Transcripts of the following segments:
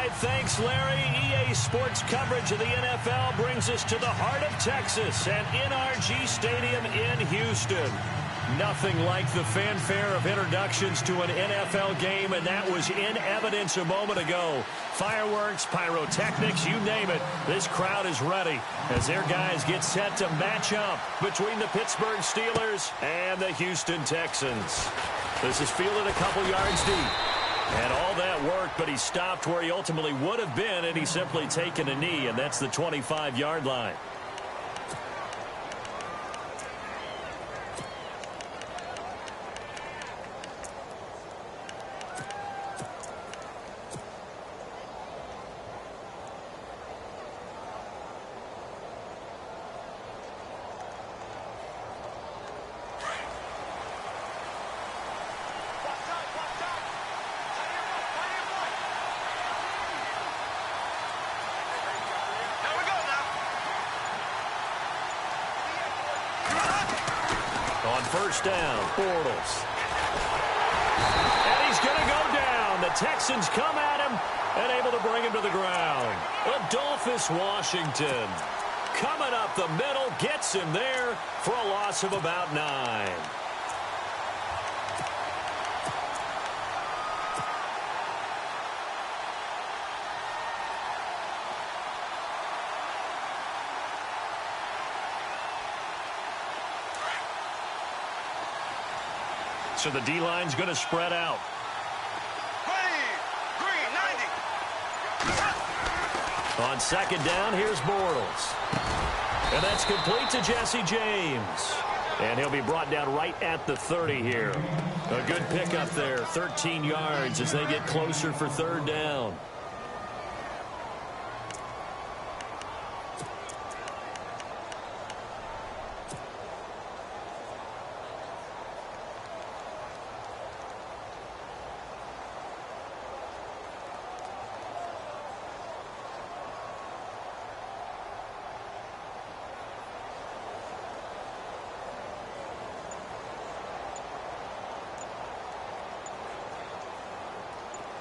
right, thanks, Larry. EA Sports coverage of the NFL brings us to the heart of Texas at NRG Stadium in Houston. Nothing like the fanfare of introductions to an NFL game, and that was in evidence a moment ago. Fireworks, pyrotechnics, you name it. This crowd is ready as their guys get set to match up between the Pittsburgh Steelers and the Houston Texans. This is fielded a couple yards deep. And all that work, but he stopped where he ultimately would have been, and he's simply taken a knee, and that's the 25-yard line. On first down, Bortles. And he's going to go down. The Texans come at him and able to bring him to the ground. Adolphus Washington coming up the middle, gets him there for a loss of about 9. So the D-line's going to spread out. Green, 90. On second down, here's Bortles. And that's complete to Jesse James. And he'll be brought down right at the 30 here. A good pickup there, 13 yards as they get closer for third down.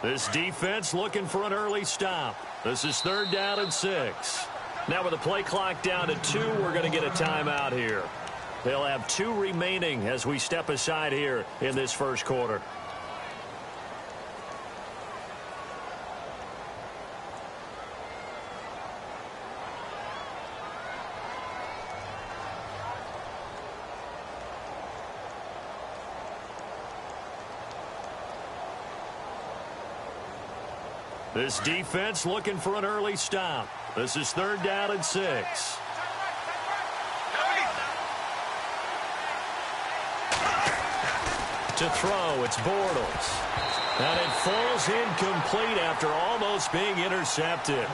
This defense looking for an early stop. This is third down and 6. Now with the play clock down to 2, we're going to get a timeout here. They'll have 2 remaining as we step aside here in this first quarter. This defense looking for an early stop. This is third down and 6. To throw, it's Bortles. And it falls incomplete after almost being intercepted.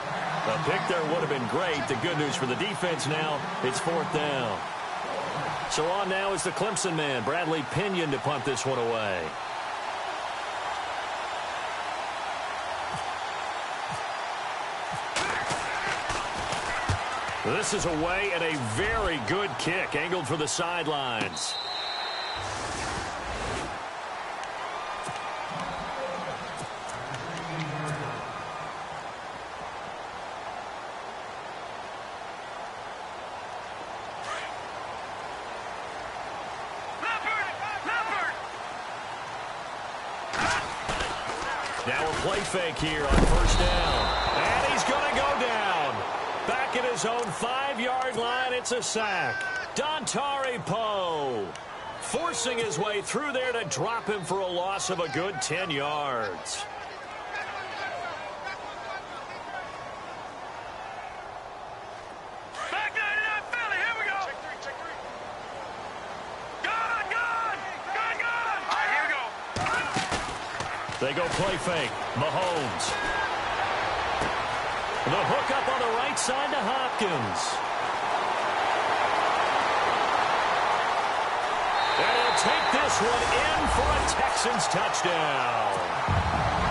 The pick there would have been great. The good news for the defense now, it's fourth down. So on now is the Clemson man, Bradley Pinion, to punt this one away. This is away and a very good kick, angled for the sidelines. Now a play fake here on first down. And he's going to go down. Back at his own 5-yard line, it's a sack. Dontari Poe forcing his way through there to drop him for a loss of a good 10 yards. Back 99 Philly, here we go. Check 3. Gone. All right, here we go. They go play fake. Mahomes. The hook up on the right side to Hopkins. And he'll take this one in for a Texans touchdown.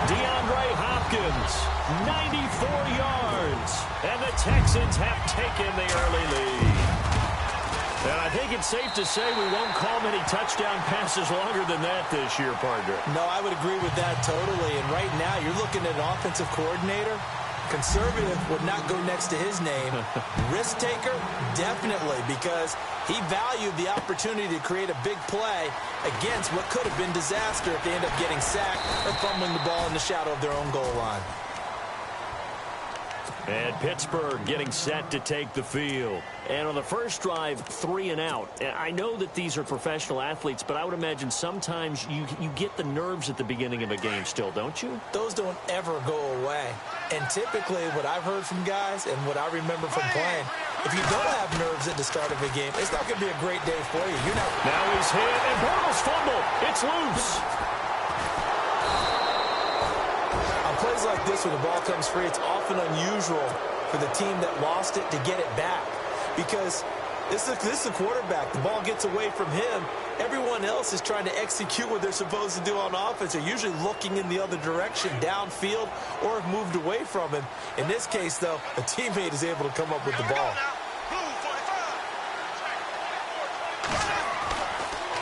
DeAndre Hopkins, 94 yards. And the Texans have taken the early lead. And I think it's safe to say we won't call many touchdown passes longer than that this year, partner. No, I would agree with that totally. And right now, you're looking at an offensive coordinator. Conservative would not go next to his name. Risk taker, definitely, because he valued the opportunity to create a big play against what could have been disaster if they end up getting sacked or fumbling the ball in the shadow of their own goal line. And Pittsburgh getting set to take the field. And on the first drive, 3 and out. I know that these are professional athletes, but I would imagine sometimes you get the nerves at the beginning of a game still, don't you? Those don't ever go away. And typically what I've heard from guys and what I remember from playing, if you don't have nerves at the start of a game, it's not going to be a great day for you. You're not. Now he's hit, and Bortles fumble. It's loose. Plays like this, when the ball comes free, it's often unusual for the team that lost it to get it back, because this is a quarterback. The ball gets away from him. Everyone else is trying to execute what they're supposed to do on offense. They're usually looking in the other direction, downfield, or have moved away from him. In this case, though, a teammate is able to come up with the ball.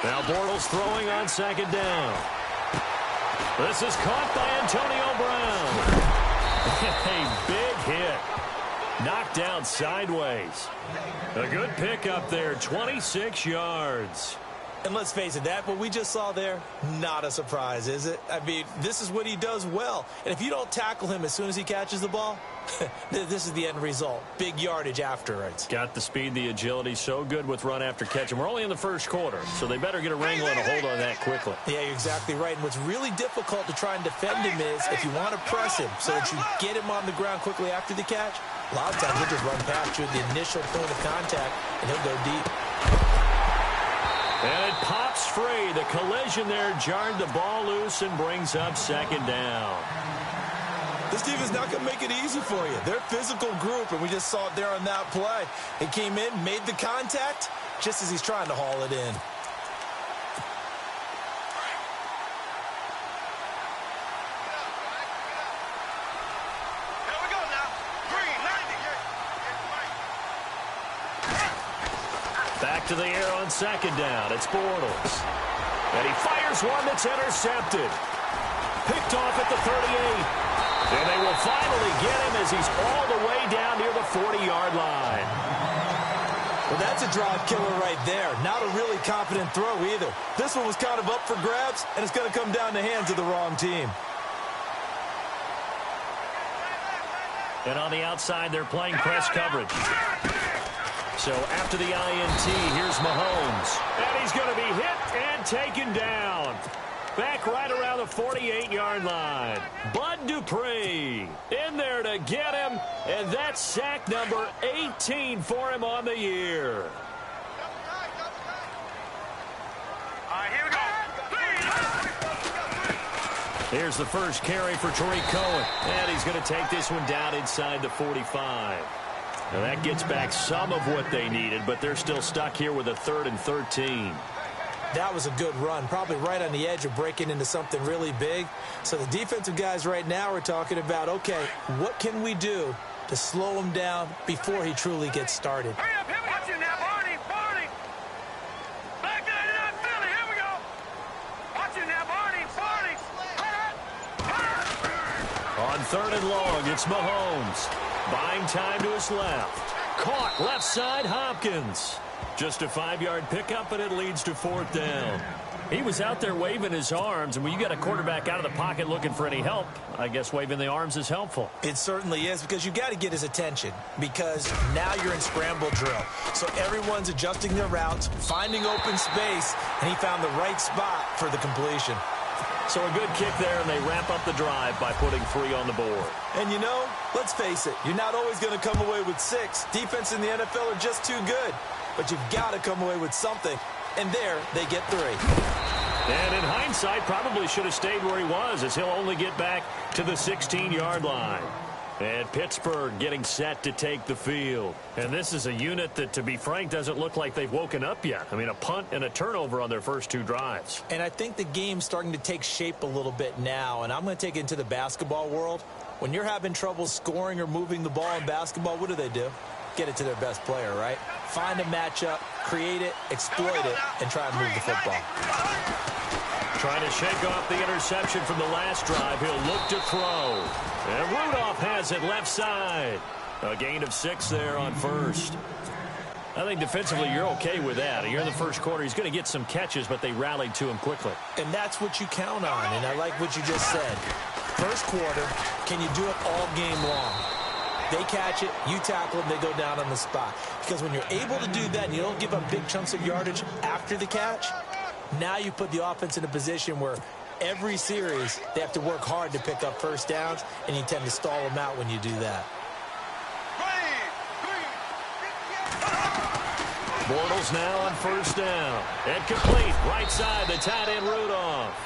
Now Bortles throwing on second down. This is caught by Antonio Brown. A big hit. Knocked down sideways. A good pickup there, 26 yards. And let's face it, that what we just saw there, not a surprise, is it? I mean, this is what he does well. And if you don't tackle him as soon as he catches the ball, this is the end result. Big yardage afterwards. Got the speed, the agility, so good with run after catch. And we're only in the first quarter, so they better get a wrangle and a hold on that quickly. Yeah, you're exactly right. And what's really difficult to try and defend him is if you want to press him so that you get him on the ground quickly after the catch, a lot of times he'll just run past you at the initial point of contact, and he'll go deep. And it pops free. The collision there jarred the ball loose and brings up second down. This team is not going to make it easy for you. They're a physical group, and we just saw it there on that play. They came in, made the contact, just as he's trying to haul it in. Here we go now. Green, 90. Back to the air on second down. It's Bortles. And he fires one that's intercepted. Picked off at the 38. And they will finally get him as he's all the way down near the 40-yard line. Well, that's a drive killer right there. Not a really confident throw either. This one was kind of up for grabs, and it's going to come down the hands of the wrong team. And on the outside, they're playing press coverage. So after the INT, here's Mahomes. And he's going to be hit and taken down. Back right around the 48-yard line. Bud Dupree in there to get him. And that's sack number 18 for him on the year. All right, here we go. Here's the first carry for Tariq Cohen. And he's going to take this one down inside the 45. Now that gets back some of what they needed, but they're still stuck here with a 3rd and 13. That was a good run, probably right on the edge of breaking into something really big. So the defensive guys right now are talking about, okay, what can we do to slow him down before he truly gets started? Hurry up, here we go. Watch you now, Barney, Barney. Back to 89 Philly, here we go. Watch you now, Barney, Barney. On 3rd and long, it's Mahomes. Buying time to his left. Caught left side, Hopkins. Just a 5-yard pickup, and it leads to 4th down. He was out there waving his arms, and when you got a quarterback out of the pocket looking for any help, I guess waving the arms is helpful. It certainly is, because you got to get his attention, because now you're in scramble drill. So everyone's adjusting their routes, finding open space, and he found the right spot for the completion. So a good kick there, and they wrap up the drive by putting 3 on the board. And you know, let's face it, you're not always going to come away with 6. Defense in the NFL are just too good. But you've got to come away with something. And there, they get 3. And in hindsight, probably should have stayed where he was, as he'll only get back to the 16-yard line. And Pittsburgh getting set to take the field. And this is a unit that, to be frank, doesn't look like they've woken up yet. I mean, a punt and a turnover on their first 2 drives. And I think the game's starting to take shape a little bit now. And I'm going to take it into the basketball world. When you're having trouble scoring or moving the ball in basketball, what do? Get it to their best player, right? find a matchup, create it, exploit it, and try and move the football. Trying to shake off the interception from the last drive. He'll look to throw. And Rudolph has it left side. A gain of 6 there on first. I think defensively you're okay with that. Here in the first quarter, he's going to get some catches, but they rallied to him quickly. And that's what you count on, and I like what you just said. First quarter, can you do it all game long? They catch it, you tackle them, they go down on the spot. Because when you're able to do that and you don't give up big chunks of yardage after the catch, now you put the offense in a position where every series they have to work hard to pick up first downs, and you tend to stall them out when you do that. Bortles now on first down. And complete. Right side, the tight end Rudolph.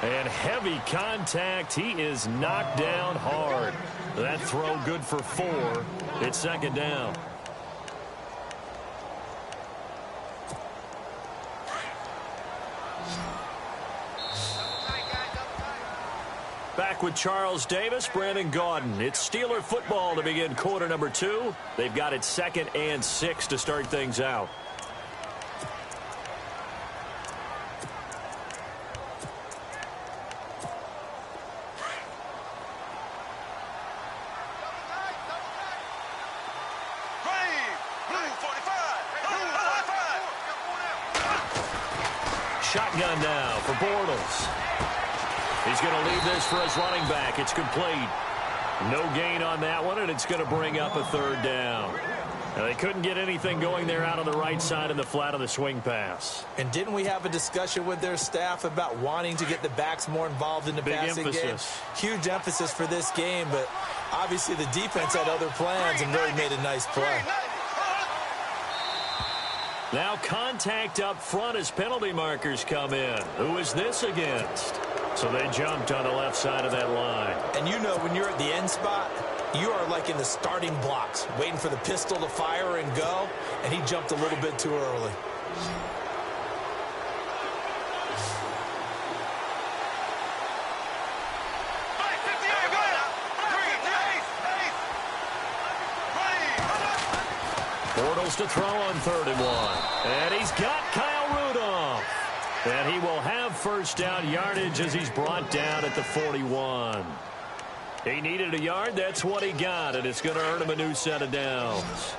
And heavy contact. He is knocked down hard. That throw good for 4. It's second down. Back with Charles Davis, Brandon Gaudin. It's Steeler football to begin quarter number 2. They've got it 2nd and 6 to start things out. Shotgun now for Bortles. He's going to leave this for his running back. It's complete. No gain on that one, and it's going to bring up a third down. Now, they couldn't get anything going there out on the right side in the flat of the swing pass. And didn't we have a discussion with their staff about wanting to get the backs more involved in the passing game? Huge emphasis for this game, but obviously the defense had other plans and really made a nice play. Now contact up front as penalty markers come in. Who is this against? So they jumped on the left side of that line. And you know when you're at the end spot, you are like in the starting blocks, waiting for the pistol to fire and go, and he jumped a little bit too early. Bortles to throw on 3rd and 1. And he's got Kyle Rudolph. And he will have first down yardage as he's brought down at the 41. He needed a yard. That's what he got, and it's going to earn him a new set of downs.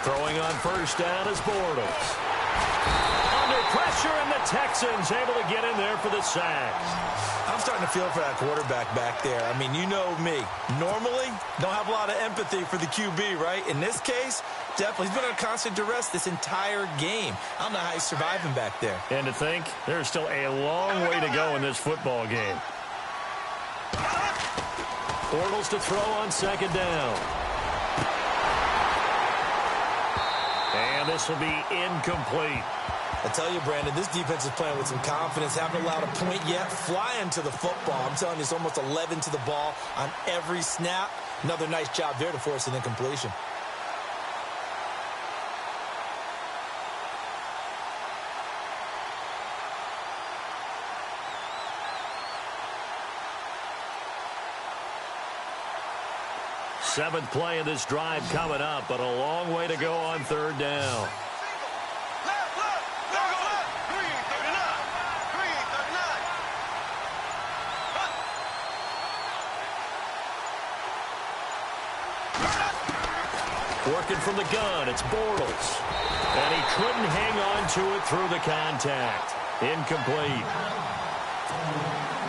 Throwing on first down is Bortles. Under pressure, and the Texans able to get in there for the sack. I'm starting to feel for that quarterback back there. I mean, you know me. Normally, don't have a lot of empathy for the QB, right? In this case, definitely. He's been under constant duress this entire game. I don't know how he's surviving back there. And to think, there's still a long way to go in this football game. Bortles to throw on 2nd down. And this will be incomplete. I tell you, Brandon, this defense is playing with some confidence. Haven't allowed a point yet. Flying to the football. I'm telling you, it's almost 11 to the ball on every snap. Another nice job there to force an incompletion. Seventh play of this drive coming up, but a long way to go on 3rd down. Working from the gun, it's Bortles. And he couldn't hang on to it through the contact. Incomplete.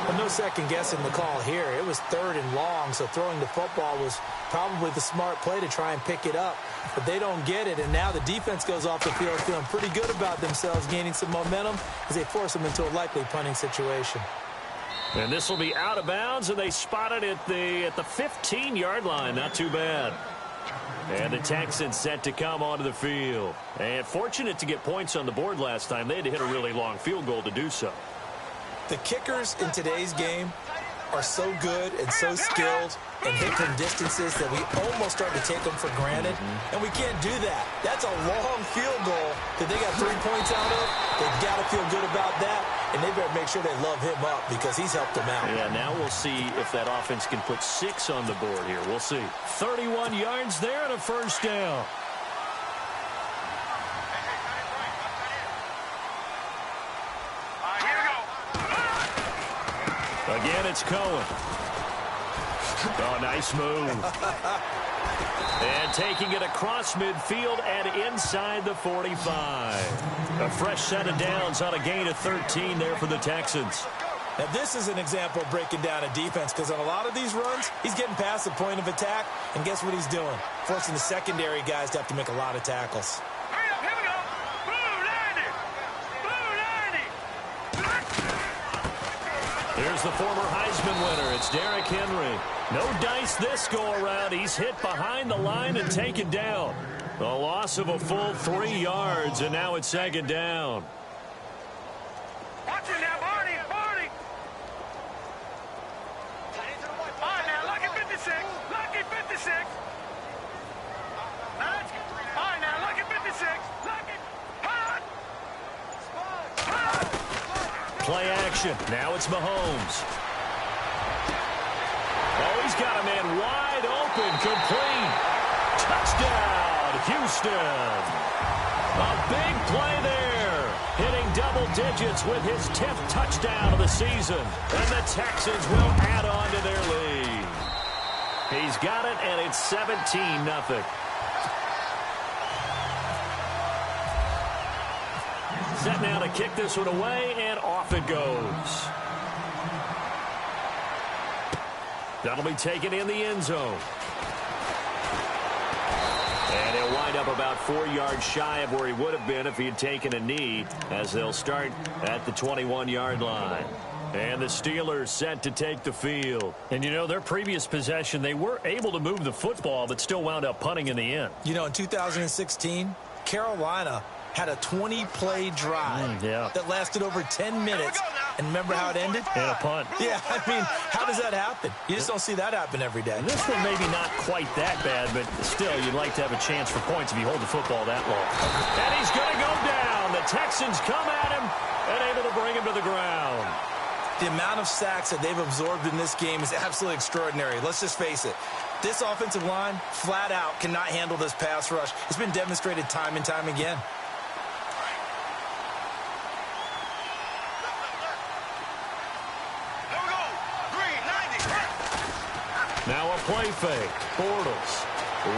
Well, no second guessing the call here. It was 3rd and long, so throwing the football was probably the smart play to try and pick it up. But they don't get it, and now the defense goes off the field feeling pretty good about themselves, gaining some momentum as they force them into a likely punting situation. And this will be out of bounds, and they spot it at the 15-yard line. Not too bad. And the Texans set to come onto the field. And fortunate to get points on the board last time. They had to hit a really long field goal to do so. The kickers in today's game are so good and so skilled and hit from distances that we almost start to take them for granted. And we can't do that. That's a long field goal that they got 3 points out of. They've got to feel good about that. and they better make sure they love him up because he's helped them out. Yeah, now we'll see if that offense can put 6 on the board here. We'll see. 31 yards there and a first down. Again, it's Cohen. Oh, nice move. And taking it across midfield and inside the 45. A fresh set of downs on a gain of 13 there for the Texans. Now, this is an example of breaking down a defense because on a lot of these runs, he's getting past the point of attack, and guess what he's doing? Forcing the secondary guys to have to make a lot of tackles. Here we go. Blue 90. Here's the former Heisman winner. It's Derrick Henry. No dice this go-around. He's hit behind the line and taken down. A loss of a full 3 yards, and now it's second down. Watch it now, Barney. All right, now, lucky 56. Lucky 56. All right, now, lucky 56. Lucky. Play action. Now it's Mahomes. Oh, he's got a man wide open. Complete. Touchdown, Houston. A big play there. Hitting double digits with his 10th touchdown of the season. And the Texans will add on to their lead. He's got it, and it's 17-0. Set now to kick this one away, and off it goes. That'll be taken in the end zone. And he'll wind up about 4 yards shy of where he would have been if he had taken a knee, as they'll start at the 21-yard line. And the Steelers set to take the field. And, you know, their previous possession, they were able to move the football, but still wound up punting in the end. You know, in 2016, Carolina had a 20-play drive that lasted over 10 minutes. And remember how it ended? And a punt. Yeah, I mean, how does that happen? You just don't see that happen every day. This one maybe not quite that bad, but still, you'd like to have a chance for points if you hold the football that long. And he's going to go down. The Texans come at him and able to bring him to the ground. The amount of sacks that they've absorbed in this game is absolutely extraordinary. Let's just face it. This offensive line, flat out, cannot handle this pass rush. It's been demonstrated time and time again. Now a play fake. Bortles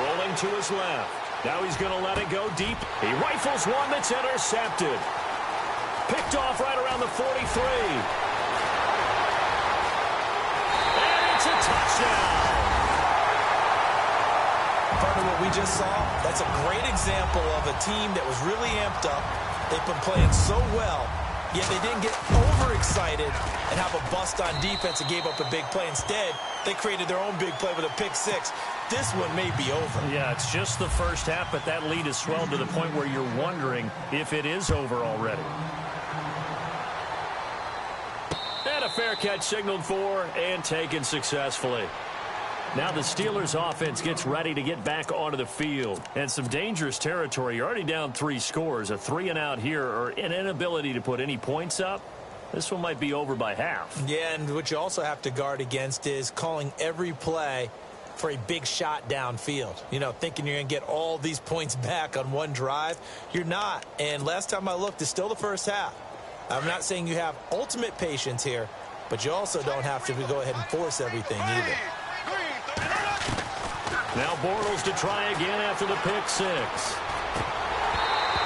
rolling to his left. Now he's going to let it go deep. He rifles one that's intercepted. Picked off right around the 43. And it's a touchdown. Part of what we just saw, that's a great example of a team that was really amped up. They've been playing so well, yet they didn't get overexcited and have a bust on defense and gave up a big play. Instead, they created their own big play with a pick six. This one may be over. Yeah, it's just the first half, but that lead has swelled to the point where you're wondering if it is over already. And a fair catch signaled for and taken successfully. Now the Steelers offense gets ready to get back onto the field. And some dangerous territory. You're already down 3 scores. A 3-and-out here or an inability to put any points up. This one might be over by half. Yeah, and what you also have to guard against is calling every play for a big shot downfield. You know, thinking you're going to get all these points back on one drive. You're not. And last time I looked, it's still the first half. I'm not saying you have ultimate patience here, but you also don't have to go ahead and force everything either. Now Bortles to try again after the pick six.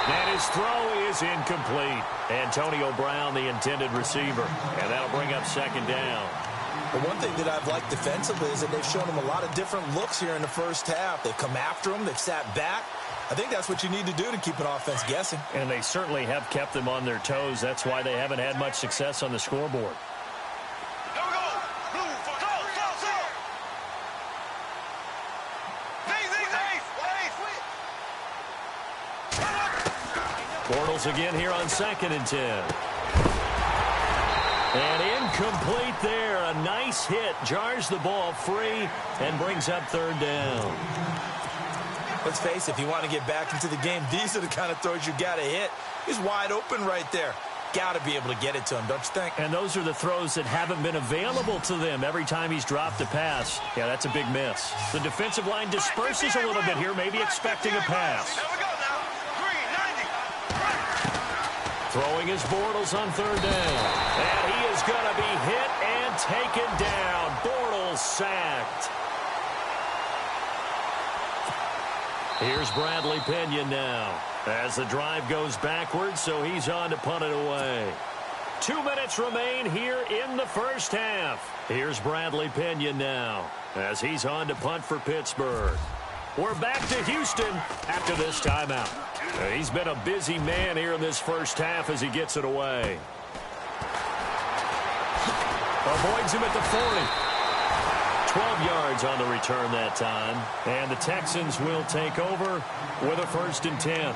And his throw is incomplete. Antonio Brown, the intended receiver. And that'll bring up second down. But one thing that I've liked defensively is that they've shown him a lot of different looks here in the first half. They've come after him. They've sat back. I think that's what you need to do to keep an offense guessing. And they certainly have kept them on their toes. That's why they haven't had much success on the scoreboard. Bortles again here on 2nd and 10. And incomplete there. A nice hit. Jars the ball free and brings up 3rd down. Let's face it, if you want to get back into the game, these are the kind of throws you got to hit. He's wide open right there. got to be able to get it to him, don't you think? And those are the throws that haven't been available to them every time he's dropped a pass. Yeah, that's a big miss. The defensive line disperses a little bit here, maybe expecting a pass. Throwing his Bortles on third down. And he is going to be hit and taken down. Bortles sacked. Here's Bradley Pinion now as the drive goes backwards, so he's on to punt it away. 2 minutes remain here in the first half. Here's Bradley Pinion now as he's on to punt for Pittsburgh. We're back to Houston after this timeout. He's been a busy man here in this first half as he gets it away. Avoids him at the 40. 12 yards on the return that time. And the Texans will take over with a 1st and 10.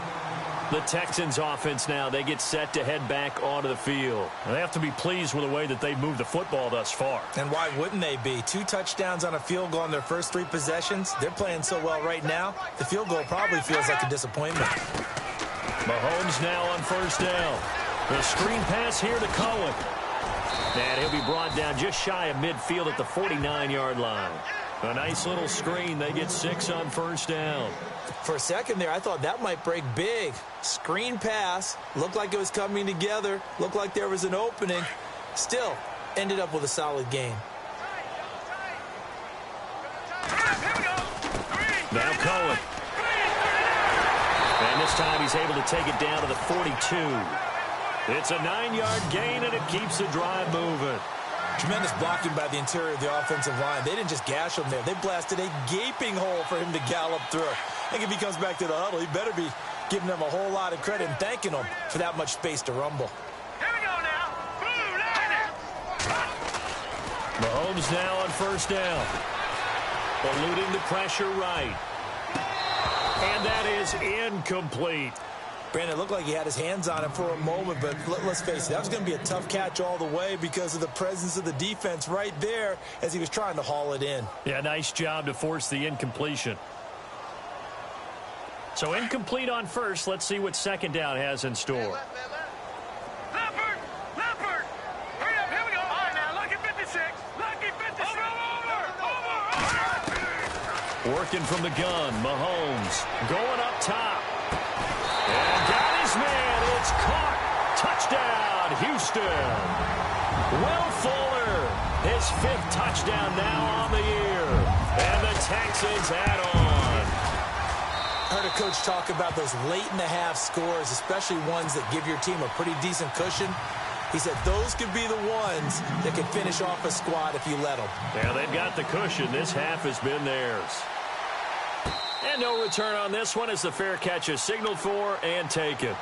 The Texans offense now, they get set to head back onto the field. They have to be pleased with the way that they've moved the football thus far. And why wouldn't they be? 2 touchdowns on a field goal in their first 3 possessions. They're playing so well right now, the field goal probably feels like a disappointment. Mahomes now on 1st down. The screen pass here to Cohen. And he'll be brought down just shy of midfield at the 49-yard line. A nice little screen. They get 6 on 1st down. For a second there, I thought that might break big. Screen pass. Looked like it was coming together. Looked like there was an opening. Still, ended up with a solid game. Now Cohen. And this time he's able to take it down to the 42. It's a 9-yard gain, and it keeps the drive moving. Tremendous blocking by the interior of the offensive line. They didn't just gash him there. They blasted a gaping hole for him to gallop through. I think if he comes back to the huddle, he better be giving them a whole lot of credit and thanking them for that much space to rumble. Here we go now. Blue line. Mahomes now on 1st down. Eluding the pressure right. And that is incomplete. Brandon, it looked like he had his hands on it for a moment, but let's face it, that was going to be a tough catch all the way because of the presence of the defense right there as he was trying to haul it in. Yeah, nice job to force the incompletion. So incomplete on 1st. Let's see what 2nd down has in store. Leopard. Hurry up, here we go. All right, now, lucky 56. Lucky 56. Over. Working from the gun, Mahomes going up top. And got his man. It's caught. Touchdown, Houston. Will Fuller, his 5th touchdown now on the year. And the Texans add on. I heard a coach talk about those late-in-the-half scores, especially ones that give your team a pretty decent cushion. He said those could be the ones that could finish off a squad if you let them. Yeah, they've got the cushion. This half has been theirs. And no return on this one as the fair catch is signaled for and taken.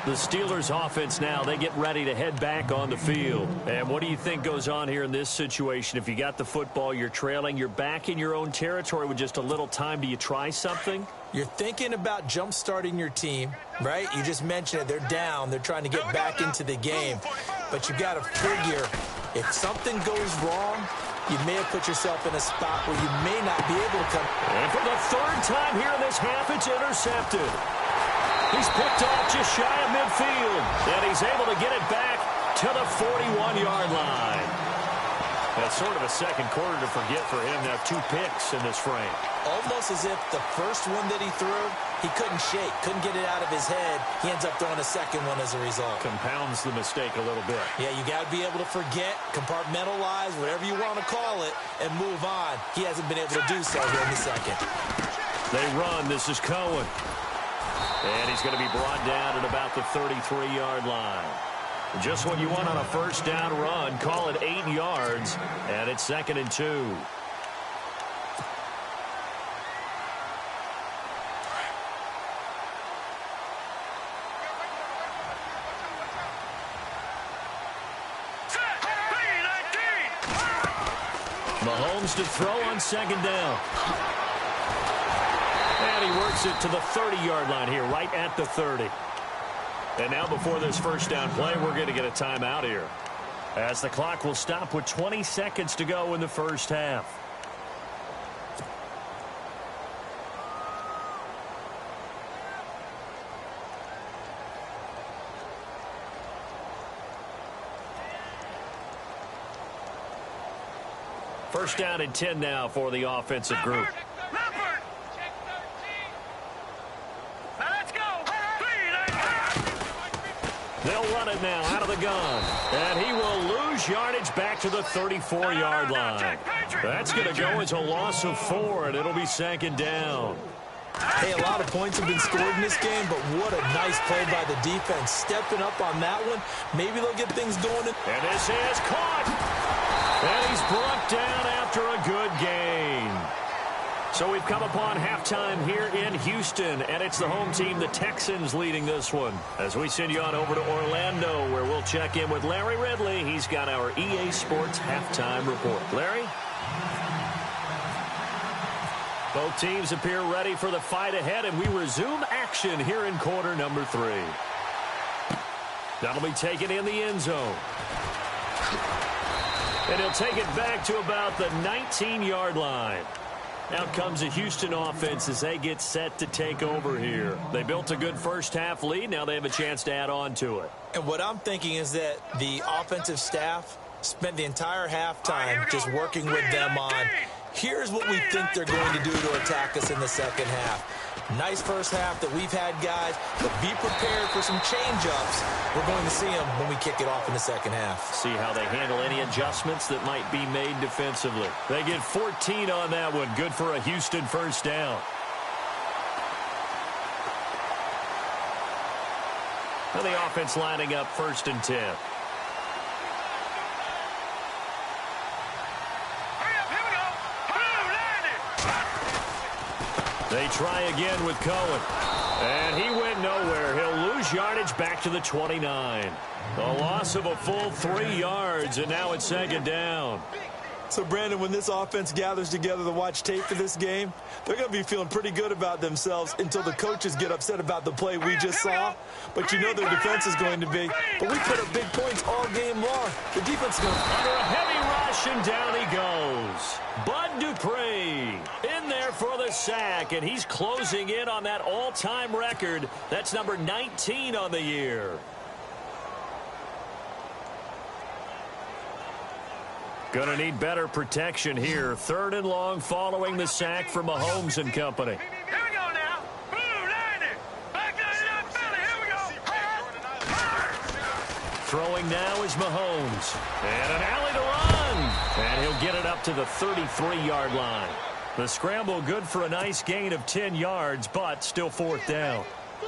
The Steelers offense now, they get ready to head back on the field. And what do you think goes on here in this situation? If you got the football, you're trailing, you're back in your own territory with just a little time. Do you try something? You're thinking about jump-starting your team, right? You just mentioned it. They're down. They're trying to get back into the game. But you got to figure if something goes wrong, you may have put yourself in a spot where you may not be able to come. And for the 3rd time here in this half, it's intercepted. He's picked off just shy of midfield. And he's able to get it back to the 41-yard line. That's sort of a second quarter to forget for him. Now 2 picks in this frame. Almost as if the first one that he threw, he couldn't shake, couldn't get it out of his head. He ends up throwing a second one as a result. Compounds the mistake a little bit. Yeah, you got to be able to forget, compartmentalize, whatever you want to call it, and move on. He hasn't been able to do so here in the second. They run. This is Cohen. And he's going to be brought down at about the 33-yard line. Just what you want on a 1st down run. Call it 8 yards, and it's 2nd and 2. Mahomes to throw on 2nd down. And he works it to the 30-yard line here, right at the 30. And now before this 1st down play, we're going to get a timeout here, as the clock will stop with 20 seconds to go in the first half. First down and 10 now for the offensive group. Leopard. Now let's go. They'll run it now out of the gun. And he will lose yardage back to the 34-yard line. That's going to go as a loss of 4, and it'll be second down. Hey, a lot of points have been scored in this game, but what a nice play by the defense. Stepping up on that one. Maybe they'll get things going. And this is caught. And he's brought down after a good gain. So we've come upon halftime here in Houston, and it's the home team, the Texans, leading this one. As we send you on over to Orlando, where we'll check in with Larry Ridley. He's got our EA Sports halftime report. Larry? Both teams appear ready for the fight ahead, and we resume action here in quarter number 3. That'll be taken in the end zone. And he'll take it back to about the 19-yard line. Out comes the Houston offense as they get set to take over here. They built a good first-half lead. Now they have a chance to add on to it. And what I'm thinking is that the offensive staff spent the entire halftime just working with them on, here's what we think they're going to do to attack us in the second half. Nice first half that we've had, guys, but be prepared for some change-ups. We're going to see them when we kick it off in the second half. See how they handle any adjustments that might be made defensively. They get 14 on that one. Good for a Houston first down. And the offense lining up 1st and 10. They try again with Cohen. And he went nowhere. He'll lose yardage back to the 29. A loss of a full 3 yards, and now it's second down. So, Brandon, when this offense gathers together to watch tape for this game, they're going to be feeling pretty good about themselves until the coaches get upset about the play we just saw. But you know their defense is going to be. But we put up big points all game long. The defense is going to... Under a heavy rush, and down he goes. Bud Dupree in there for the sack, and he's closing in on that all-time record. That's number 19 on the year. Gonna need better protection here. 3rd and long following the sack from Mahomes and company. Here we go now. Blue landing. Back line up, Philly. Here we go. Throwing now is Mahomes. And an alley to run. And he'll get it up to the 33-yard line. The scramble good for a nice gain of 10 yards, but still 4th down.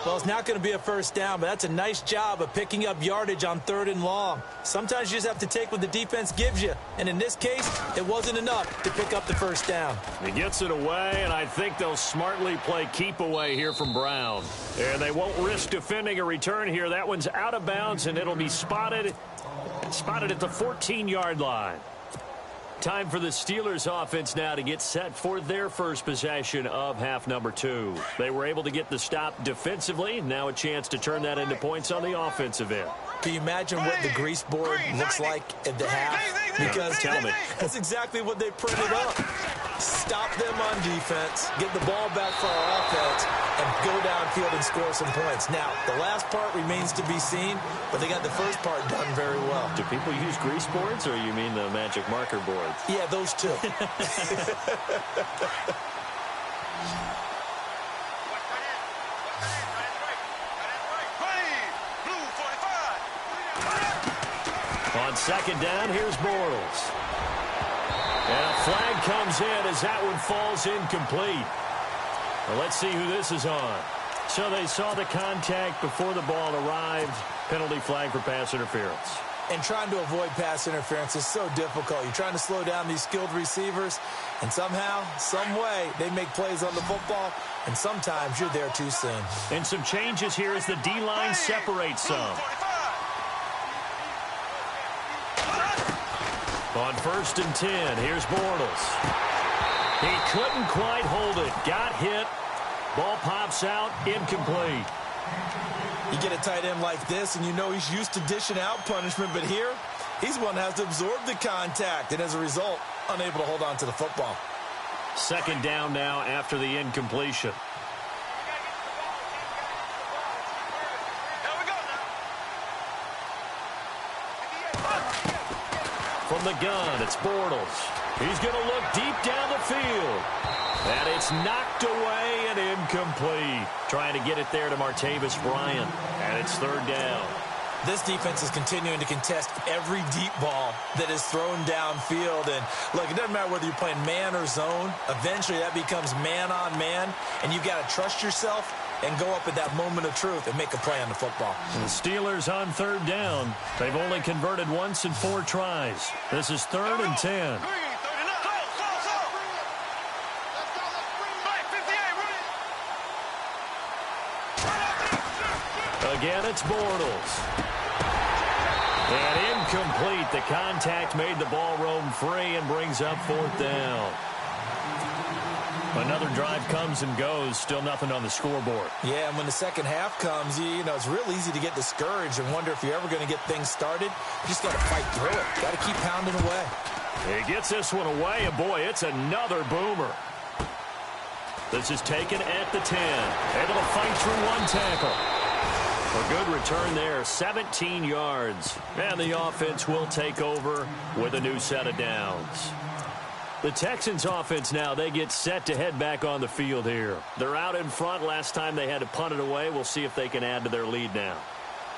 Well, it's not going to be a first down, but that's a nice job of picking up yardage on 3rd and long. Sometimes you just have to take what the defense gives you. And in this case, it wasn't enough to pick up the first down. He gets it away, and I think they'll smartly play keep away here from Brown. And they won't risk defending a return here. That one's out of bounds, and it'll be spotted at the 14-yard line. Time for the Steelers offense now to get set for their first possession of half number 2. They were able to get the stop defensively. Now a chance to turn that into points on the offensive end. Can you imagine what the grease board looks like at the half? Because tell me. That's exactly what they printed up. Stop them on defense, get the ball back for our offense, and go downfield and score some points. Now, the last part remains to be seen, but they got the first part done very well. Do people use grease boards, or you mean the magic marker boards? Yeah, those two. On second down, here's Bortles. And a flag comes in as that one falls incomplete. Well, let's see who this is on. So they saw the contact before the ball arrived. Penalty flag for pass interference. And trying to avoid pass interference is so difficult. You're trying to slow down these skilled receivers, and somehow, some way, they make plays on the football, and sometimes you're there too soon. And some changes here as the D-line separates some. On 1st and 10, here's Bortles. He couldn't quite hold it. Got hit. Ball pops out, incomplete. You get a tight end like this, and you know he's used to dishing out punishment, but here, he's one that has to absorb the contact, and as a result, unable to hold on to the football. Second down now after the incompletion. From the gun, it's Bortles. He's going to look deep down the field. And it's knocked away and incomplete. Trying to get it there to Martavis Bryant. And it's third down. This defense is continuing to contest every deep ball that is thrown downfield. And, look, it doesn't matter whether you're playing man or zone. Eventually, that becomes man-on-man, and you've got to trust yourself and go up at that moment of truth and make a play on the football. The Steelers on third down. They've only converted once in 4 tries. This is 3rd and 10. Again, it's Bortles. And incomplete. The contact made the ball roam free and brings up 4th down. Another drive comes and goes. Still nothing on the scoreboard. Yeah, and when the second half comes, you know, it's real easy to get discouraged and wonder if you're ever going to get things started. You just got to fight through it. Got to keep pounding away. He gets this one away, and boy, it's another boomer. This is taken at the 10. Able to fight through one tackle. A good return there, 17 yards. And the offense will take over with a new set of downs. The Texans offense now, they get set to head back on the field here. They're out in front. Last time they had to punt it away. We'll see if they can add to their lead now.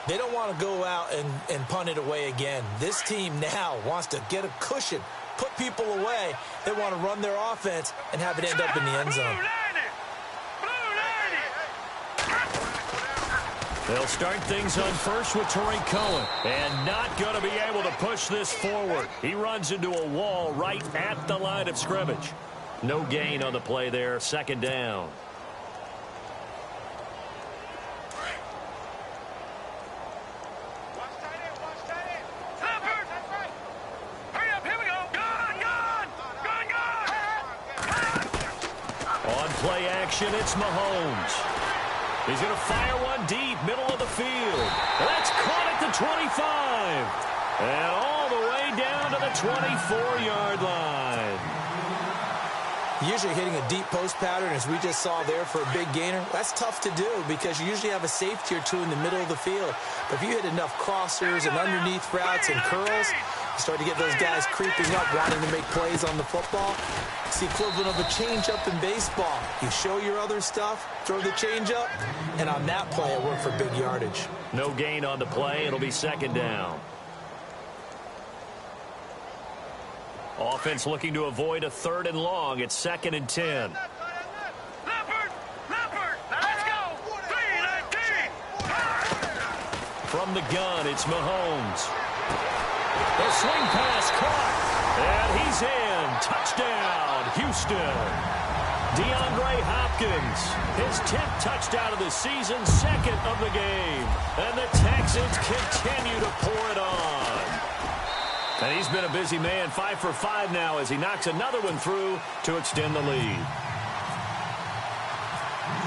They don't want to go out and punt it away again. This team now wants to get a cushion, put people away. They want to run their offense and have it end up in the end zone. They'll start things on first with Torrey Cohen. And not going to be able to push this forward. He runs into a wall right at the line of scrimmage. No gain on the play there. 2nd down. On play action, it's Mahomes. He's going to fire one deep, middle of the field. That's caught at the 25. And all the way down to the 24-yard line. Usually hitting a deep post pattern, as we just saw there for a big gainer, that's tough to do because you usually have a safety or two in the middle of the field. But if you hit enough crossers and underneath routes and curls, you start to get those guys creeping up, wanting to make plays on the football. It's the equivalent of a changeup in baseball. You show your other stuff, throw the changeup, and on that play, it worked for big yardage. No gain on the play. It'll be 2nd down. Offense looking to avoid a 3rd and long. It's 2nd and 10. From the gun, it's Mahomes. The swing pass caught. And he's in. Touchdown, Houston. DeAndre Hopkins, his 10th touchdown of the season, 2nd of the game. And the Texans continue to pour it on. And he's been a busy man, 5 for 5 now as he knocks another one through to extend the lead.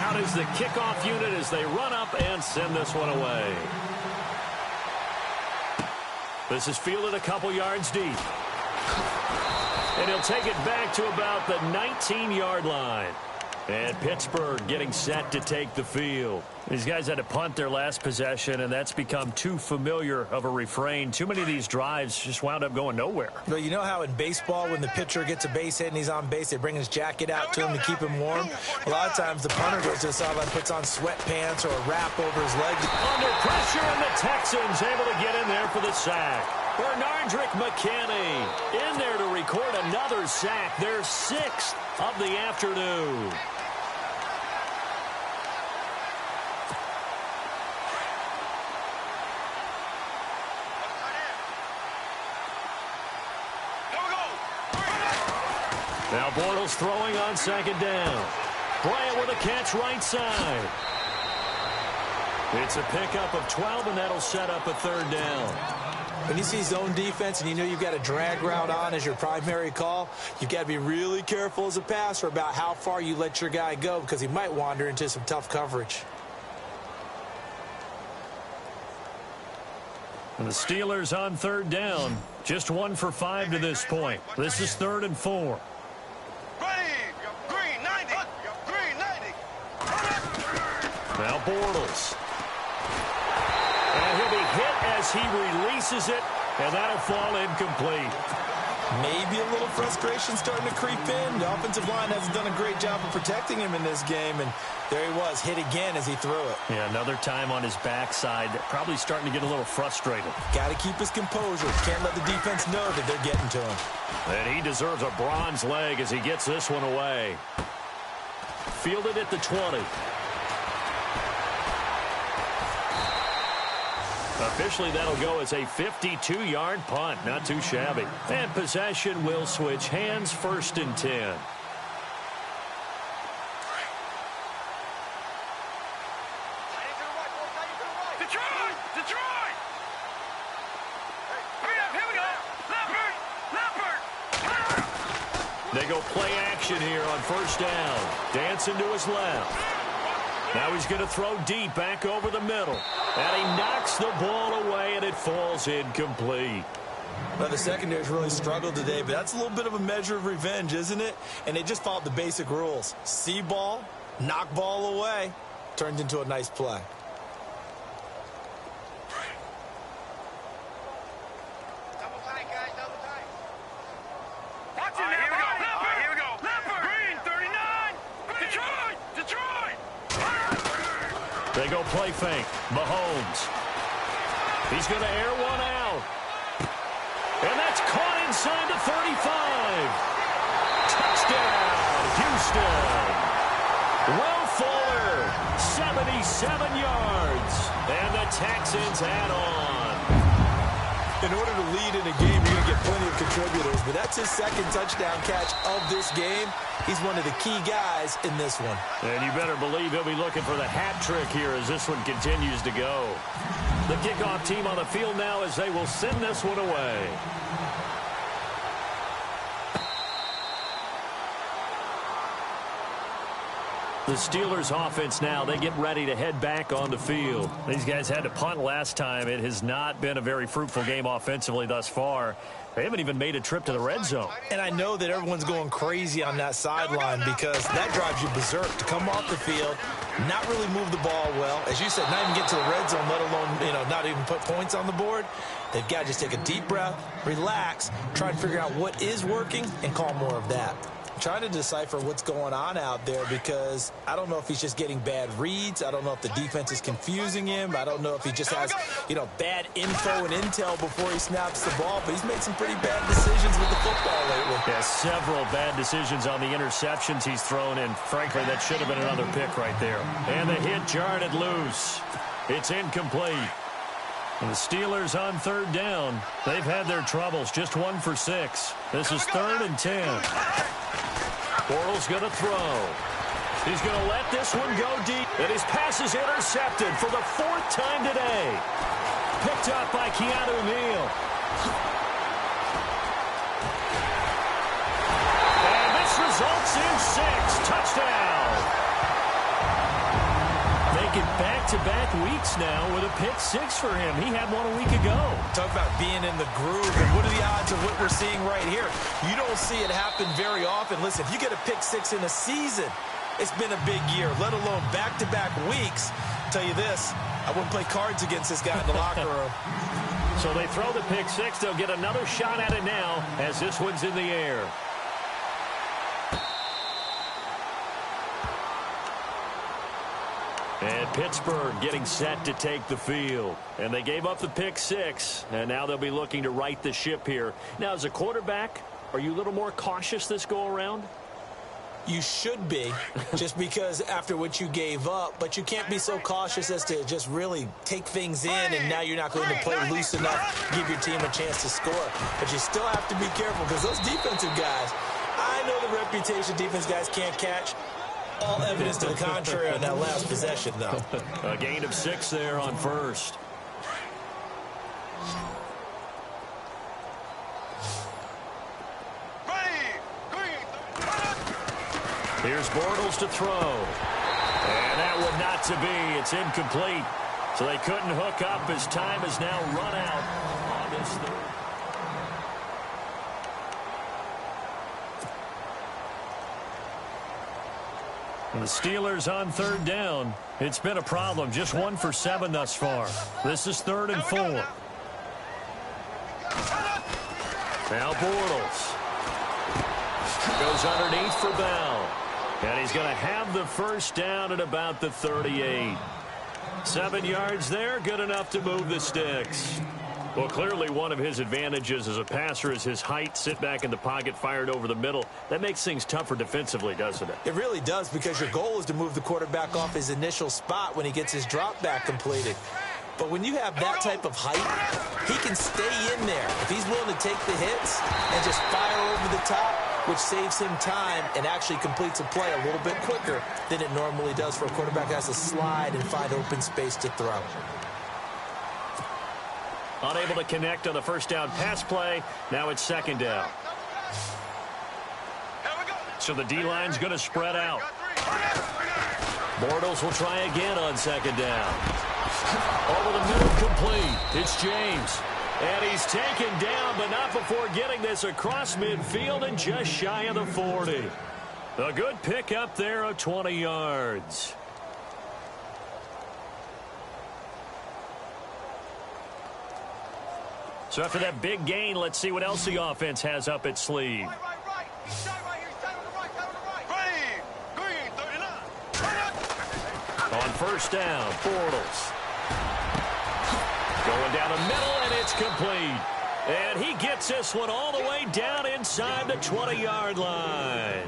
Out is the kickoff unit as they run up and send this one away. This is fielded a couple yards deep. And he'll take it back to about the 19-yard line. And Pittsburgh getting set to take the field. These guys had to punt their last possession, and that's become too familiar of a refrain. Too many of these drives just wound up going nowhere. But you know how in baseball, when the pitcher gets a base hit and he's on base, they bring his jacket out to him to keep him warm? A lot of times the punter goes to the sideline, puts on sweatpants or a wrap over his legs. Under pressure, and the Texans able to get in there for the sack. Bernardrick McKinney in there to record another sack. Their 6th of the afternoon. Now Bortles throwing on 2nd down. Bryant with a catch right side. It's a pickup of 12, and that'll set up a 3rd down. When you see zone defense and you know you've got a drag route on as your primary call, you've got to be really careful as a passer about how far you let your guy go because he might wander into some tough coverage. And the Steelers on 3rd down. Just 1 for 5 to this point. This is 3rd and 4. Now Bortles. And he'll be hit as he releases it, and that'll fall incomplete. Maybe a little frustration starting to creep in. The offensive line hasn't done a great job of protecting him in this game, and there he was, hit again as he threw it. Yeah, another time on his backside, probably starting to get a little frustrated. Got to keep his composure. Can't let the defense know that they're getting to him. And he deserves a bronze leg as he gets this one away. Fielded at the 20. Officially, that'll go as a 52-yard punt. Not too shabby. And possession will switch hands, 1st and 10. Detroit! Detroit! Hurry up, here we go! Leopard! They go play action here on 1st down. Dancing to his left. Now he's going to throw deep back over the middle. And he knocks the ball away, and it falls incomplete. Well, the secondary's really struggled today, but that's a little bit of a measure of revenge, isn't it? And they just followed the basic rules. See ball, knock ball away. Turned into a nice play. Double tight, guys, double tight. Watch it now, Leopard! Here we go. Leopard! Green, 39! Detroit! Detroit! They go play fake. Mahomes. He's going to air one out. And that's caught inside the 35. Touchdown, Houston. Will Fuller, 77 yards. And the Texans add on. In order to lead in a game, you're going to get plenty of contributors, but that's his 2nd touchdown catch of this game. He's one of the key guys in this one. And you better believe he'll be looking for the hat trick here as this one continues to go. The kickoff team on the field now as they will send this one away. The Steelers offense now, they get ready to head back on the field. These guys had to punt last time. It has not been a very fruitful game offensively thus far. They haven't even made a trip to the red zone. And I know that everyone's going crazy on that sideline because that drives you berserk to come off the field, not really move the ball well. As you said, not even get to the red zone, let alone, not even put points on the board. They've got to just take a deep breath, relax, try to figure out what is working, and call more of that. Trying to decipher what's going on out there because I don't know if he's just getting bad reads. I don't know if the defense is confusing him. I don't know if he just has, bad info and intel before he snaps the ball. But he's made some pretty bad decisions with the football lately. Yeah, several bad decisions on the interceptions he's thrown, and frankly, that should have been another pick right there. And the hit jarred it loose. It's incomplete. And the Steelers on 3rd down. They've had their troubles, just 1 for 6. This is 3rd and 10. Bortles going to throw. He's going to let this one go deep. And his pass is intercepted for the 4th time today. Picked up by Keanu Neal. And this results in 6. Touchdown. Making back-to-back weeks now with a pick 6 for him. He had one a week ago. Talk about being in the groove, and what are the odds of what we're seeing right here? You don't see it happen very often. Listen, if you get a pick 6 in a season, it's been a big year, let alone back-to-back weeks. I'll tell you this, I wouldn't play cards against this guy in the locker room. So they throw the pick 6. They'll get another shot at it now as this one's in the air. And Pittsburgh getting set to take the field. And they gave up the pick 6, and now they'll be looking to right the ship here. Now, as a quarterback, are you a little more cautious this go-around? You should be, just because after what you gave up, but you can't be so cautious as to just really take things in, and now you're not going to play loose enough, give your team a chance to score. But you still have to be careful because those defensive guys, I know the reputation defense guys can't catch. All evidence to the contrary on that last possession, though. A gain of 6 there on 1st. Here's Bortles to throw. And that one not to be. It's incomplete. So they couldn't hook up as time has now run out on this third. And the Steelers on 3rd down. It's been a problem. Just 1 for 7 thus far. This is 3rd and 4. Now Bortles goes underneath for Bell. And he's going to have the first down at about the 38. 7 yards there, good enough to move the sticks. Well, clearly one of his advantages as a passer is his height. Sit back in the pocket, fired over the middle. That makes things tougher defensively, doesn't it? It really does, because your goal is to move the quarterback off his initial spot when he gets his drop back completed. But when you have that type of height, he can stay in there. If he's willing to take the hits and just fire over the top, which saves him time and actually completes a play a little bit quicker than it normally does for a quarterback that has to slide and find open space to throw. Unable to connect on the first down pass play. Now it's second down. So the D-line's going to spread out. Bortles will try again on second down. Over the middle, complete. It's James. And he's taken down, but not before getting this across midfield and just shy of the 40. A good pickup there of 20 yards. So after that big gain, let's see what else the offense has up its sleeve. On first down, Bortles. Going down the middle, and it's complete. And he gets this one all the way down inside the 20-yard line.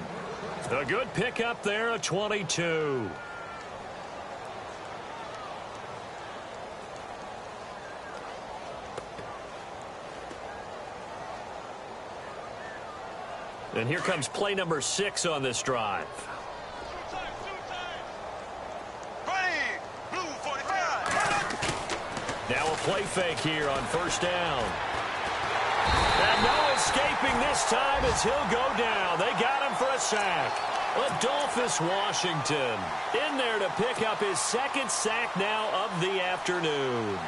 A good pickup there of 22. And here comes play number 6 on this drive. Now a play fake here on first down. And no escaping this time as he'll go down. They got him for a sack. Adolphus Washington in there to pick up his second sack now of the afternoon.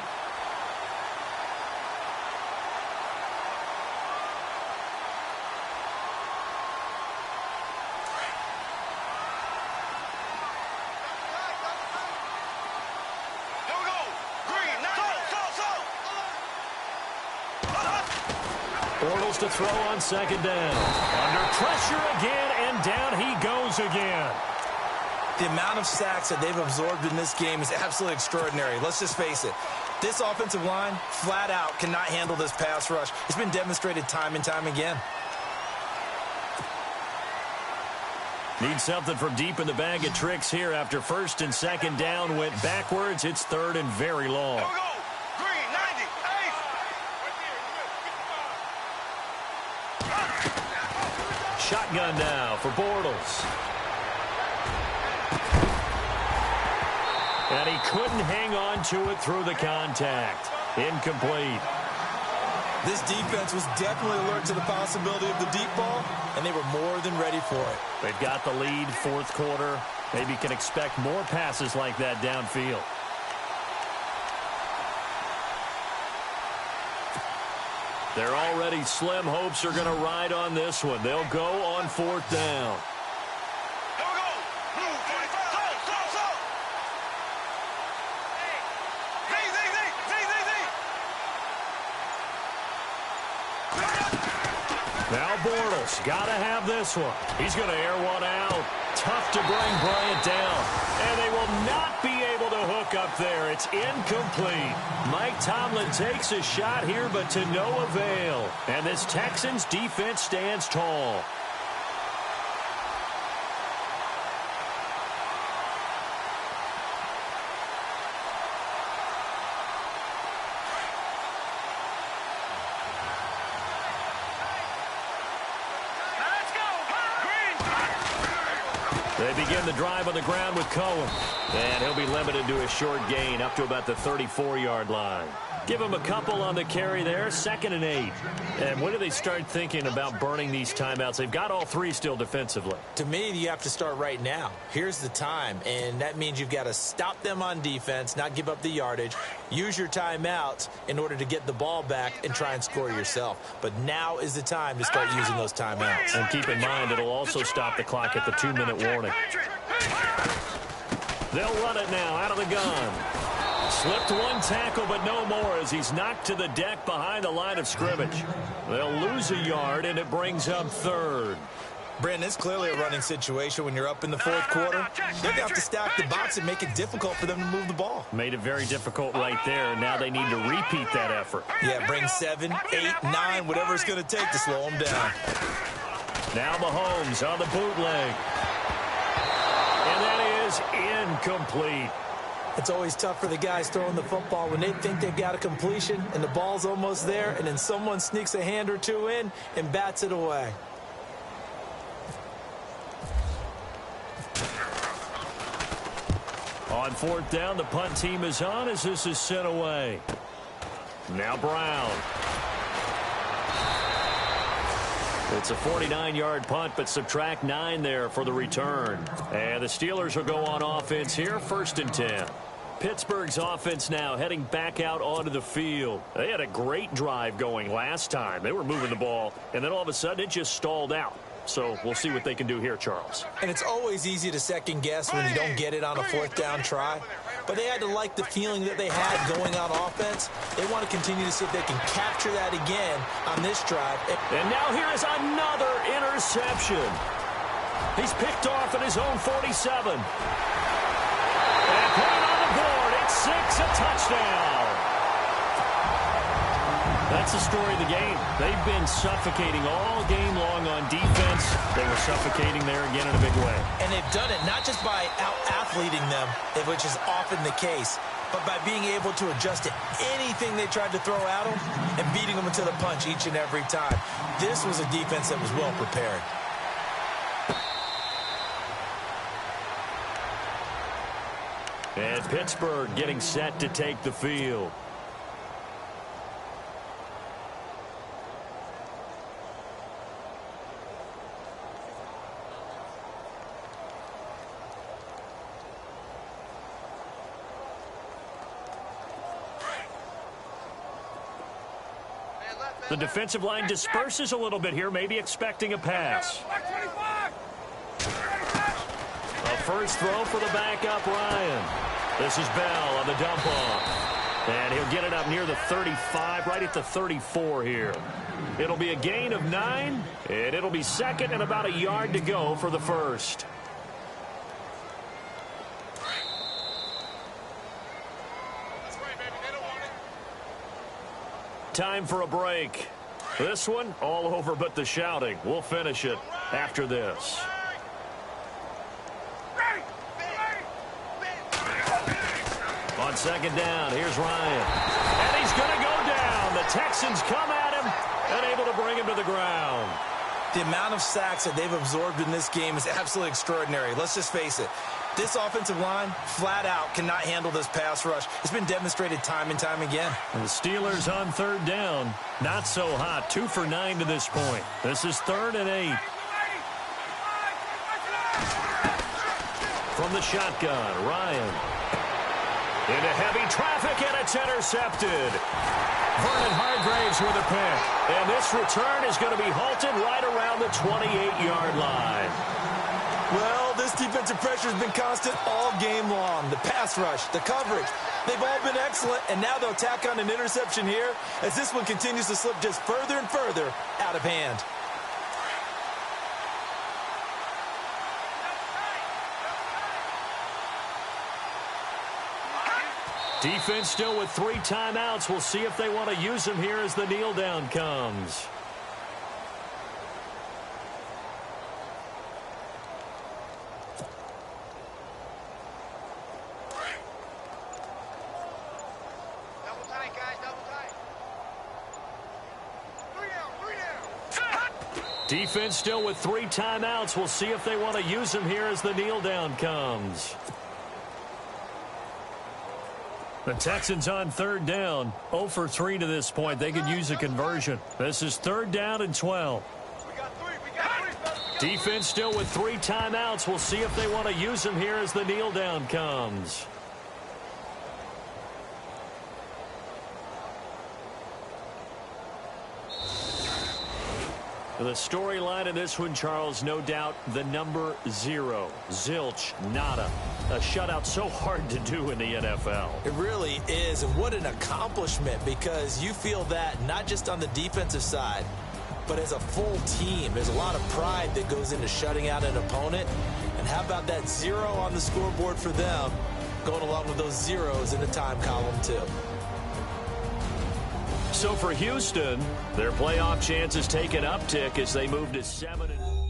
Bortles to throw on second down. Under pressure again, and down he goes again. The amount of sacks that they've absorbed in this game is absolutely extraordinary. Let's just face it. This offensive line, flat out, cannot handle this pass rush. It's been demonstrated time and time again. Need something from deep in the bag of tricks here after first and second down went backwards. It's third and very long. Shotgun now for Bortles. And he couldn't hang on to it through the contact. Incomplete. This defense was definitely alert to the possibility of the deep ball, and they were more than ready for it. They've got the lead, fourth quarter. Maybe can expect more passes like that downfield. Their already slim hopes are going to ride on this one. They'll go on fourth down. Now Bortles, got to have this one. He's going to air one out. Tough to bring Bryant down. And they will not be able to hook up there. It's incomplete. Mike Tomlin takes a shot here, but to no avail. And this Texans defense stands tall. They begin the drive on the ground with Cohen. And he'll be limited to a short gain up to about the 34-yard line. Give him a couple on the carry there, 2nd and 8. And when do they start thinking about burning these timeouts? They've got all three still defensively. To me, you have to start right now. Here's the time, and that means you've got to stop them on defense, not give up the yardage, use your timeouts in order to get the ball back and try and score yourself. But now is the time to start using those timeouts. And keep in mind, it'll also stop the clock at the 2-minute warning. They'll run it now out of the gun. Slipped one tackle, but no more as he's knocked to the deck behind the line of scrimmage. They'll lose a yard, and it brings up third. Brandon, it's clearly a running situation when you're up in the fourth quarter. They're going to have to stack the box and make it difficult for them to move the ball. Made it very difficult right there. Now they need to repeat that effort. Yeah, bring 7, 8, 9, whatever it's going to take to slow them down. Now Mahomes on the bootleg. And that is incomplete. It's always tough for the guys throwing the football when they think they've got a completion and the ball's almost there, and then someone sneaks a hand or two in and bats it away. On fourth down, the punt team is on as this is sent away. Now Brown. It's a 49-yard punt, but subtract 9 there for the return. And the Steelers will go on offense here, 1st and 10. Pittsburgh's offense now heading back out onto the field. They had a great drive going last time. They were moving the ball, and then all of a sudden it just stalled out. So we'll see what they can do here, Charles. And it's always easy to second guess when you don't get it on a fourth down try. But they had to like the feeling that they had going on offense. They want to continue to see if they can capture that again on this drive. And now here is another interception. He's picked off at his own 47. And put it on the board. It's 6, a touchdown. That's the story of the game. They've been suffocating all game long on defense. They were suffocating there again in a big way. And they've done it not just by out-athleting them, which is often the case, but by being able to adjust to anything they tried to throw at them and beating them into the punch each and every time. This was a defense that was well prepared. And Pittsburgh getting set to take the field. The defensive line disperses a little bit here, maybe expecting a pass. A first throw for the backup, Ryan. This is Bell on the dump off. And he'll get it up near the 35, right at the 34 here. It'll be a gain of 9, and it'll be 2nd and about a yard to go for the first. Time for a break. This one, all over but the shouting. We'll finish it after this. On 2nd down, here's Ryan. And he's going to go down. The Texans come at him and able to bring him to the ground. The amount of sacks that they've absorbed in this game is absolutely extraordinary. Let's just face it. This offensive line, flat out, cannot handle this pass rush. It's been demonstrated time and time again. And the Steelers on 3rd down. Not so hot. 2 for 9 to this point. This is 3rd and 8. From the shotgun, Ryan. Into heavy traffic, and it's intercepted. Vernon Hargreaves with a pick. And this return is going to be halted right around the 28-yard line. Well, this defensive pressure has been constant all game long. The pass rush, the coverage, they've all been excellent, and now they'll tack on an interception here as this one continues to slip just further and further out of hand. Defense still with 3 timeouts. We'll see if they want to use them here as the kneel down comes. Double tight, guys, double tight. 3 down. Defense still with 3 timeouts. We'll see if they want to use them here as the kneel down comes. The Texans on 3rd down. 0 for 3 to this point. They could use a conversion. This is 3rd down and 12. We got three. Defense still with 3 timeouts. We'll see if they want to use them here as the kneel down comes. The storyline in this one, Charles, no doubt the number 0. Zilch, nada. A shutout so hard to do in the NFL. It really is, and what an accomplishment, because you feel that not just on the defensive side, but as a full team. There's a lot of pride that goes into shutting out an opponent. And how about that 0 on the scoreboard for them, going along with those zeros in the time column too. So for Houston, their playoff chances take an uptick as they move to 7-.